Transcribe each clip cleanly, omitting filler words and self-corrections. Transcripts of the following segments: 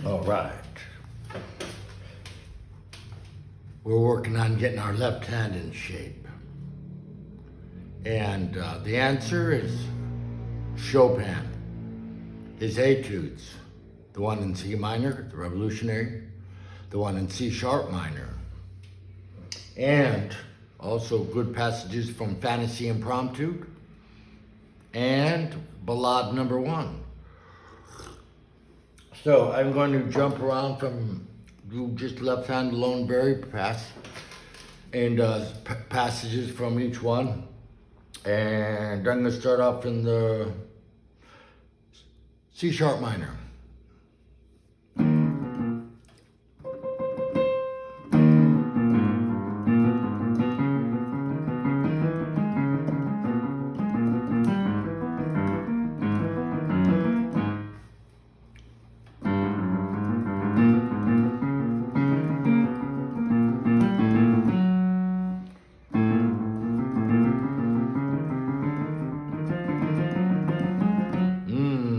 All right. We're working on getting our left hand in shape. And the answer is Chopin. His etudes, the one in C minor, the Revolutionary, the one in C sharp minor, and also good passages from Fantasy Impromptu and Ballade number 1. So I'm going to jump around from just left hand alone, very pass, and passages from each one. And I'm going to start off in the C sharp minor.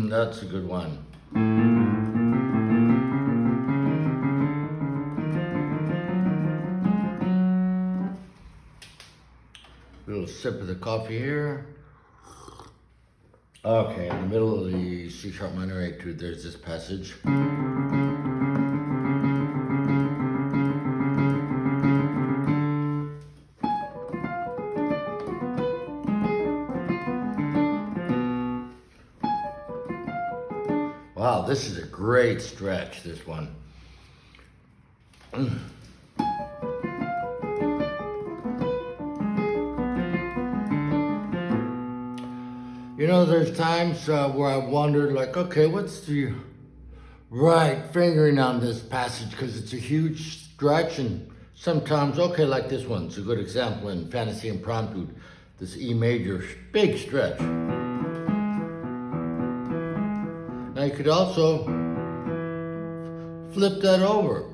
That's a good one. A little sip of the coffee here. Okay, in the middle of the C sharp minor etude, there's this passage. Wow, this is a great stretch, this one. You know, there's times where I wondered, like, okay, what's the right fingering on this passage? Because it's a huge stretch, and sometimes, okay, like this one's a good example in Fantasy Impromptu, this E major, big stretch. Now you could also flip that over.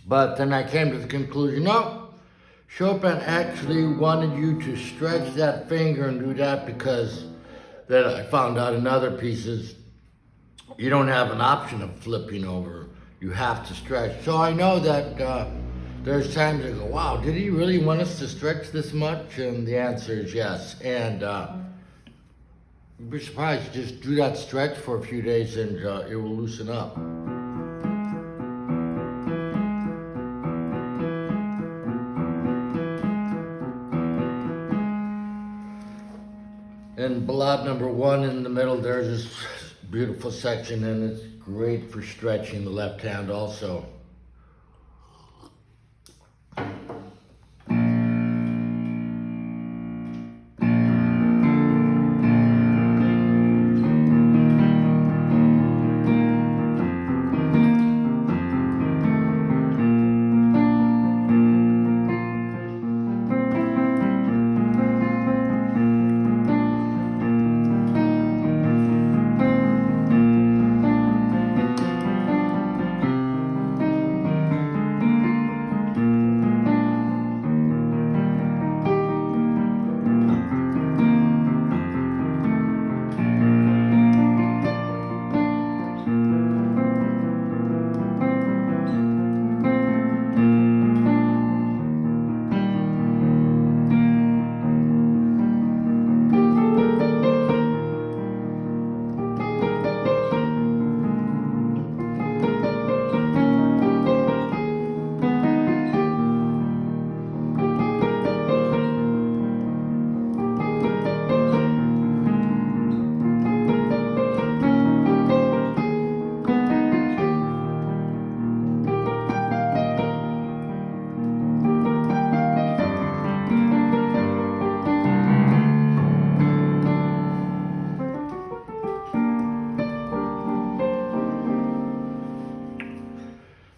But then I came to the conclusion, no, Chopin actually wanted you to stretch that finger and do that because then I found out in other pieces, you don't have an option of flipping over. You have to stretch. So I know that there's times I go, wow, did he really want us to stretch this much? And the answer is yes. And you'd be surprised, just do that stretch for a few days and it will loosen up. And Ballade number 1 in the middle, there's this beautiful section, and it's great for stretching the left hand also.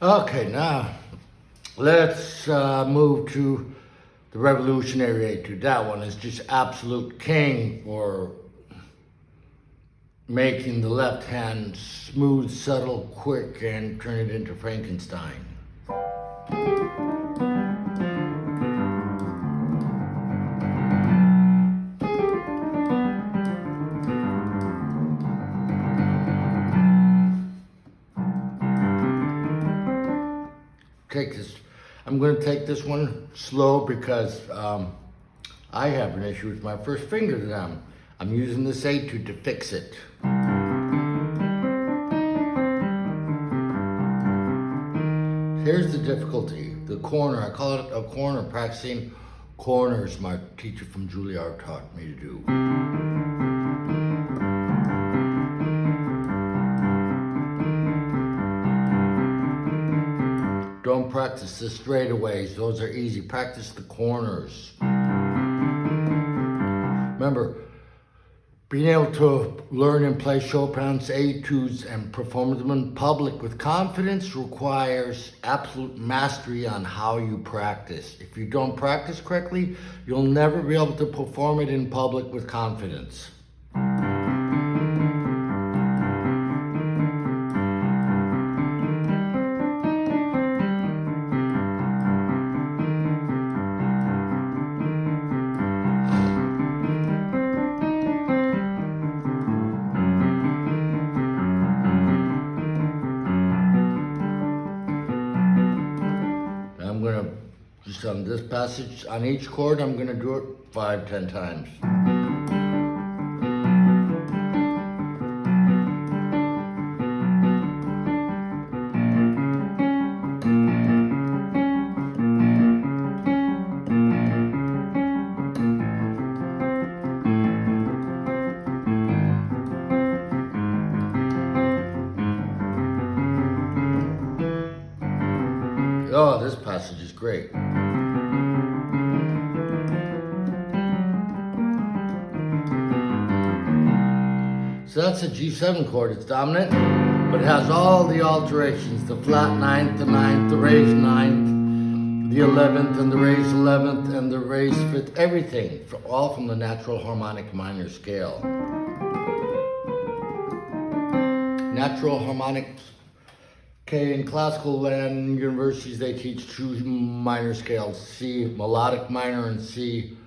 Okay, now let's move to the Revolutionary Etude. That one is just absolute king for making the left hand smooth, subtle, quick, and turn it into Frankenstein. I'm gonna take this one slow because I have an issue with my first finger that I'm using this etude to fix it. Here's the difficulty, the corner. I call it a corner. Practicing corners my teacher from Juilliard taught me to do. Don't practice the straightaways, those are easy. Practice the corners. Remember, being able to learn and play Chopin's etudes and perform them in public with confidence requires absolute mastery on how you practice. If you don't practice correctly, you'll never be able to perform it in public with confidence. I'm gonna, just on this passage, on each chord, I'm gonna do it 5-10 times. Oh, this passage is great. So that's a G7 chord. It's dominant, but it has all the alterations. The flat ninth, the ninth, the raised ninth, the 11th, and the raised 11th, and the raised 5th, everything. All from the natural harmonic minor scale. Natural harmonic. Okay, in classical and universities, they teach two minor scales, C melodic minor and C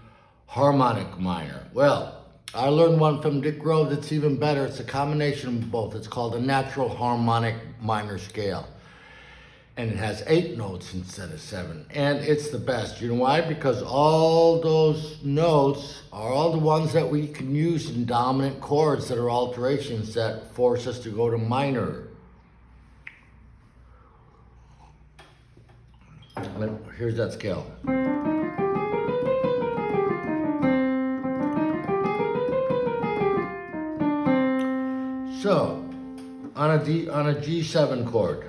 harmonic minor. Well, I learned one from Dick Grove that's even better. It's a combination of both. It's called a natural harmonic minor scale. And it has 8 notes instead of 7. And it's the best. You know why? Because all those notes are all the ones that we can use in dominant chords that are alterations that force us to go to minor. Here's that scale. So, on a G7 chord,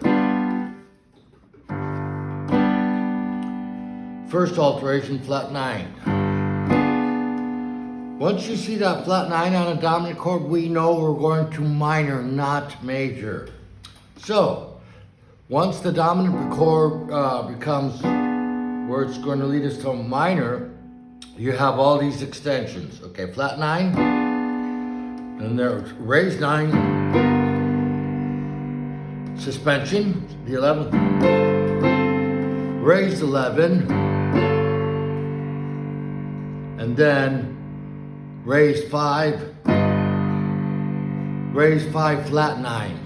first alteration, flat 9. Once you see that flat 9 on a dominant chord, we know we're going to minor, not major. So, once the dominant chord becomes where it's going to lead us to minor, you have all these extensions. Okay, flat 9, then there's raised 9, suspension, the 11th, raised 11, and then raised 5, flat 9.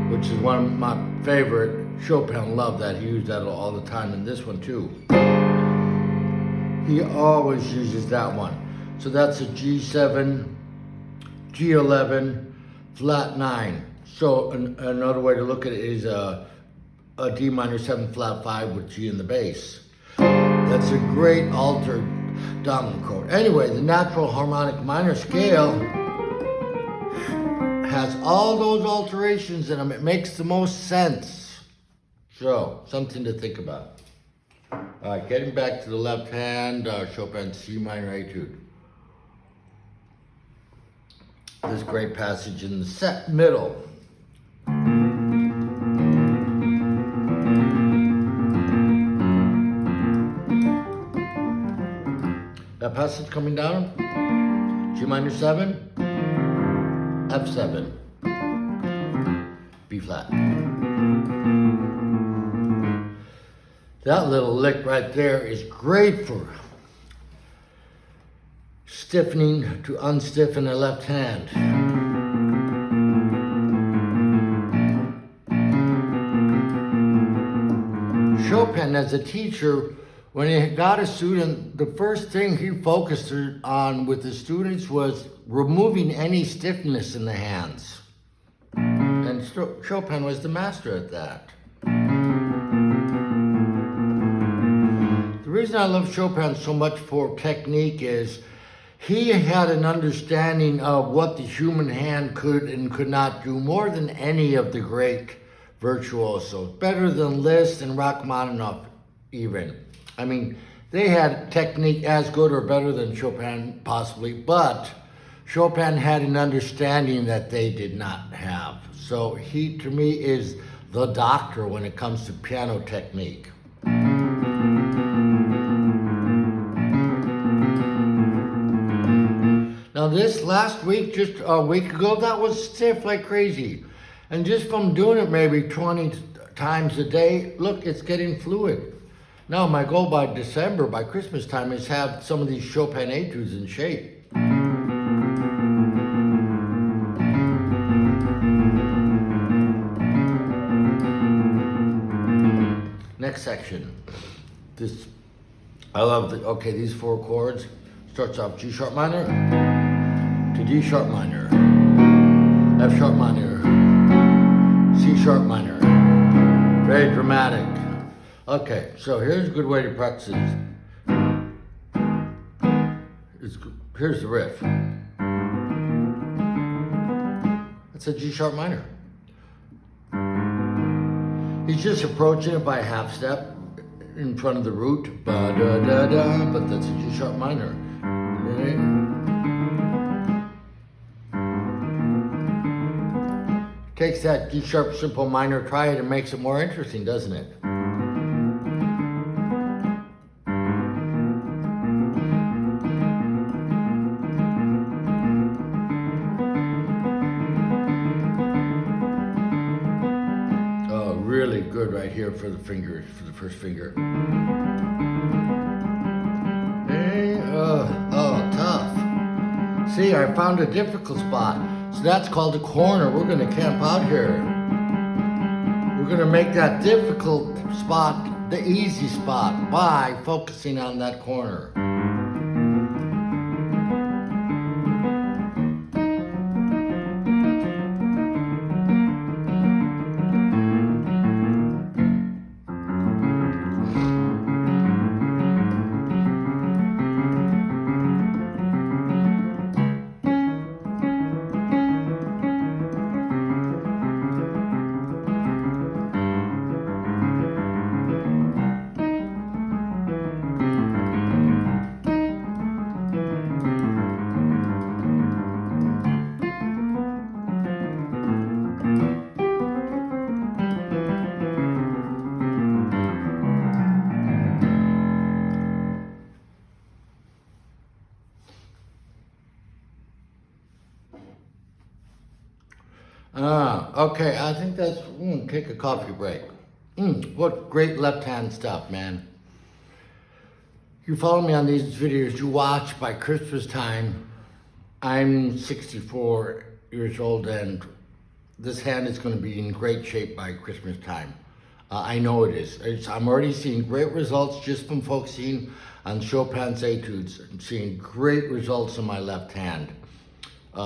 Which is one of my favorite. Chopin loved that. He used that all the time in this one too. He always uses that one. So that's a G7, G11, flat 9. So another way to look at it is a D minor 7 flat 5 with G in the bass. That's a great altered dominant chord. Anyway, the natural harmonic minor scale has all those alterations in them. It makes the most sense. So, something to think about. All right, getting back to the left hand, Chopin C minor etude. This great passage in the set middle. That passage coming down, G minor 7, F7, B flat. That little lick right there is great for stiffening to unstiffen the left hand. Chopin, as a teacher, when he got a student, the first thing he focused on with the students was removing any stiffness in the hands. And Chopin was the master at that. The reason I love Chopin so much for technique is he had an understanding of what the human hand could and could not do more than any of the great virtuosos. Better than Liszt and Rachmaninoff even. I mean, they had technique as good or better than Chopin possibly, but Chopin had an understanding that they did not have. So he, to me, is the doctor when it comes to piano technique. Now this last week, just a week ago, that was stiff like crazy. And just from doing it maybe 20 times a day, look, it's getting fluid. Now my goal by December, by Christmas time, is have some of these Chopin etudes in shape. Next section. This, I love these 4 chords. Starts off G sharp minor to D sharp minor, F sharp minor, C sharp minor. Very dramatic. Okay, so here's a good way to practice this. Here's the riff. That's a G sharp minor. He's just approaching it by a half step in front of the root, ba-da-da-da, but that's a G sharp minor. Takes that G sharp simple minor, try it, and makes it more interesting, doesn't it? Oh, really good right here for the fingers, for the first finger. Tough. See, I found a difficult spot. So that's called a corner. We're going to camp out here. We're going to make that difficult spot the easy spot by focusing on that corner. Okay, I think that's, take a coffee break. What great left-hand stuff, man. You follow me on these videos, you watch by Christmas time. I'm 64 years old and this hand is gonna be in great shape by Christmas time. I know it is. I'm already seeing great results just from focusing on Chopin's etudes. I'm seeing great results in my left hand.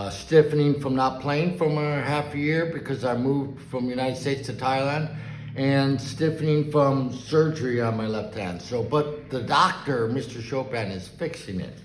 Stiffening from not playing for half a year because I moved from the United States to Thailand, and stiffening from surgery on my left hand. So, but the doctor, Mr. Chopin, is fixing it.